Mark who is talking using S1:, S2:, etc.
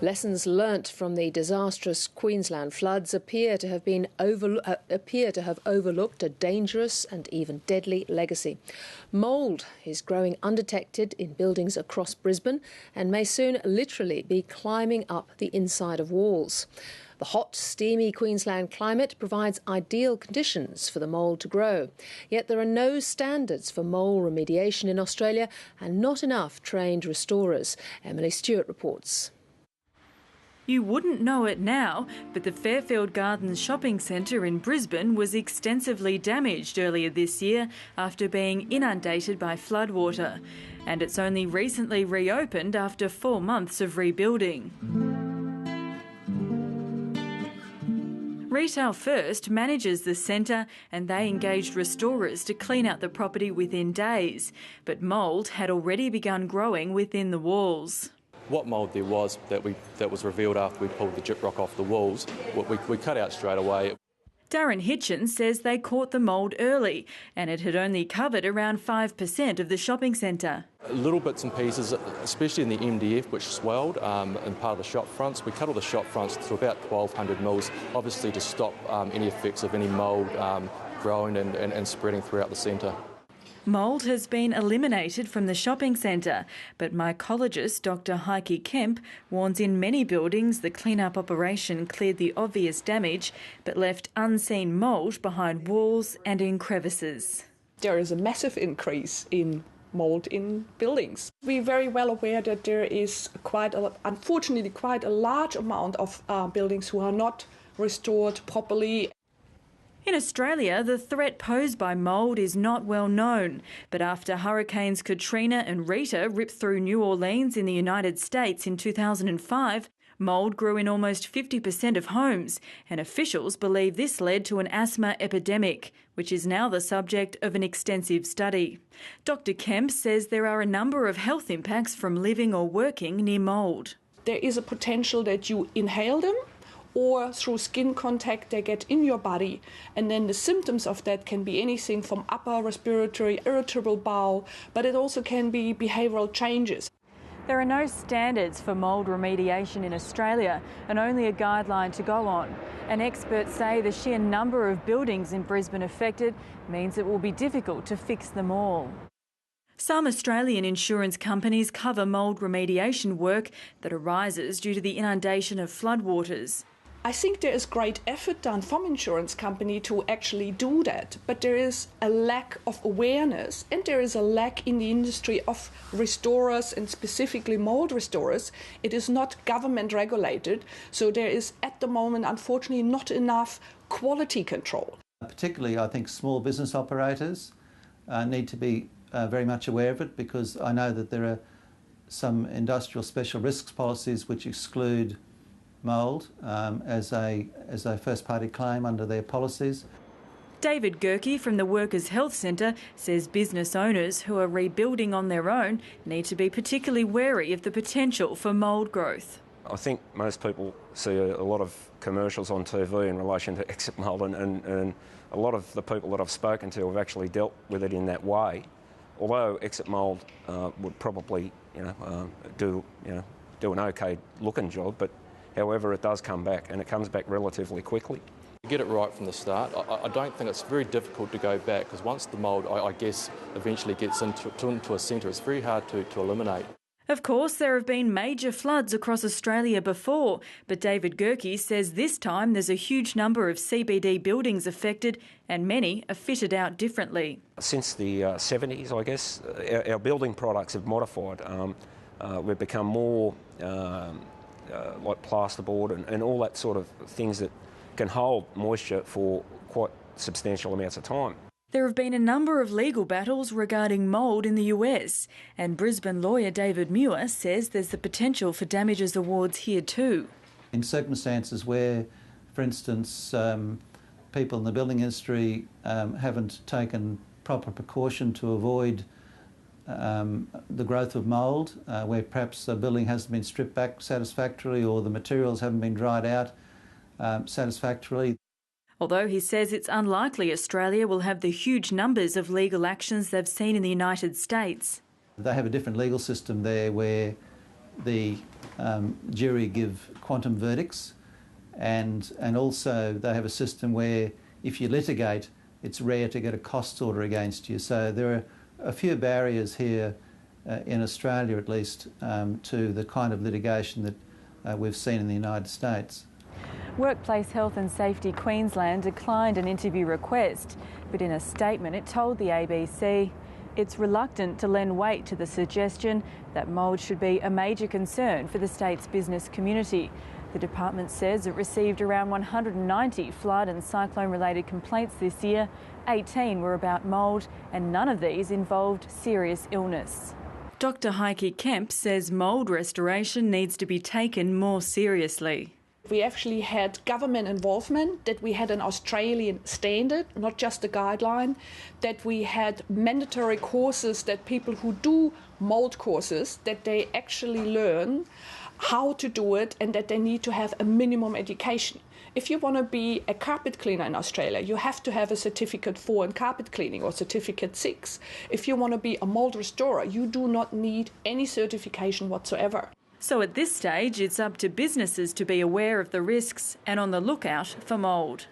S1: Lessons learnt from the disastrous Queensland floods appear to have overlooked a dangerous and even deadly legacy. Mould is growing undetected in buildings across Brisbane and may soon literally be climbing up the inside of walls. The hot, steamy Queensland climate provides ideal conditions for the mould to grow. Yet there are no standards for mould remediation in Australia and not enough trained restorers. Emily Stewart reports.
S2: You wouldn't know it now, but the Fairfield Gardens shopping centre in Brisbane was extensively damaged earlier this year after being inundated by floodwater. And it's only recently reopened after 4 months of rebuilding. Retail First manages the centre and they engaged restorers to clean out the property within days. But mould had already begun growing within the walls.
S3: What mould there was that was revealed after we pulled the gyprock off the walls, we cut out straight away.
S2: Darren Hitchens says they caught the mould early and it had only covered around 5% of the shopping centre.
S3: Little bits and pieces, especially in the MDF, which swelled and part of the shop fronts. We cut all the shop fronts to about 1,200 mils, obviously to stop any effects of any mould growing and spreading throughout the centre.
S2: Mould has been eliminated from the shopping centre, but mycologist Dr Heike Kemp warns in many buildings the clean-up operation cleared the obvious damage but left unseen mould behind walls and in crevices.
S4: There is a massive increase in mould in buildings. We're very well aware that there is unfortunately quite a large amount of buildings who are not restored properly.
S2: In Australia, the threat posed by mould is not well known, but after Hurricanes Katrina and Rita ripped through New Orleans in the United States in 2005, mould grew in almost 50% of homes, and officials believe this led to an asthma epidemic, which is now the subject of an extensive study. Dr Kemp says there are a number of health impacts from living or working near mould.
S4: There is a potential that you inhale them, or through skin contact they get in your body, and then the symptoms of that can be anything from upper respiratory, irritable bowel, but it also can be behavioural changes.
S2: There are no standards for mould remediation in Australia and only a guideline to go on. And experts say the sheer number of buildings in Brisbane affected means it will be difficult to fix them all. Some Australian insurance companies cover mould remediation work that arises due to the inundation of floodwaters.
S4: I think there is great effort done from insurance company to actually do that, but there is a lack of awareness and there is a lack in the industry of restorers and specifically mould restorers. It is not government regulated, so there is at the moment unfortunately not enough quality control.
S5: Particularly I think small business operators need to be very much aware of it, because I know that there are some industrial special risks policies which exclude mould as a first-party claim under their policies.
S2: David Gerke from the Workers' Health Centre says business owners who are rebuilding on their own need to be particularly wary of the potential for mould growth.
S6: I think most people see a lot of commercials on TV in relation to exit mould, and a lot of the people that I've spoken to have actually dealt with it in that way. Although exit mould would probably do an okay looking job, but however, it does come back, and it comes back relatively quickly.
S3: To get it right from the start, I don't think it's very difficult to go back, because once the mould, I guess, eventually gets into a centre, it's very hard to eliminate.
S2: Of course, there have been major floods across Australia before, but David Gerke says this time there's a huge number of CBD buildings affected and many are fitted out differently.
S6: Since the 70s, I guess, our building products have modified. We've become more like plasterboard and all that sort of things that can hold moisture for quite substantial amounts of time.
S2: There have been a number of legal battles regarding mould in the US, and Brisbane lawyer David Muir says there's the potential for damages awards here too.
S5: In circumstances where, for instance, people in the building industry haven't taken proper precaution to avoid the growth of mould, where perhaps a building hasn't been stripped back satisfactorily or the materials haven't been dried out satisfactorily.
S2: Although he says it's unlikely Australia will have the huge numbers of legal actions they've seen in the United States.
S5: They have a different legal system there where the jury give quantum verdicts, and also they have a system where if you litigate, it's rare to get a costs order against you. So there are a few barriers here in Australia, at least, to the kind of litigation that we've seen in the United States.
S2: Workplace Health and Safety Queensland declined an interview request, but in a statement it told the ABC it's reluctant to lend weight to the suggestion that mould should be a major concern for the state's business community. The department says it received around 190 flood and cyclone-related complaints this year. 18 were about mould, and none of these involved serious illness. Dr Heike Kemp says mould restoration needs to be taken more seriously.
S4: We actually had government involvement, that we had an Australian standard, not just a guideline, that we had mandatory courses, that people who do mould courses, that they actually learn how to do it and that they need to have a minimum education. If you want to be a carpet cleaner in Australia, you have to have a certificate 4 in carpet cleaning or certificate 6. If you want to be a mould restorer, you do not need any certification whatsoever.
S2: So at this stage, it's up to businesses to be aware of the risks and on the lookout for mould.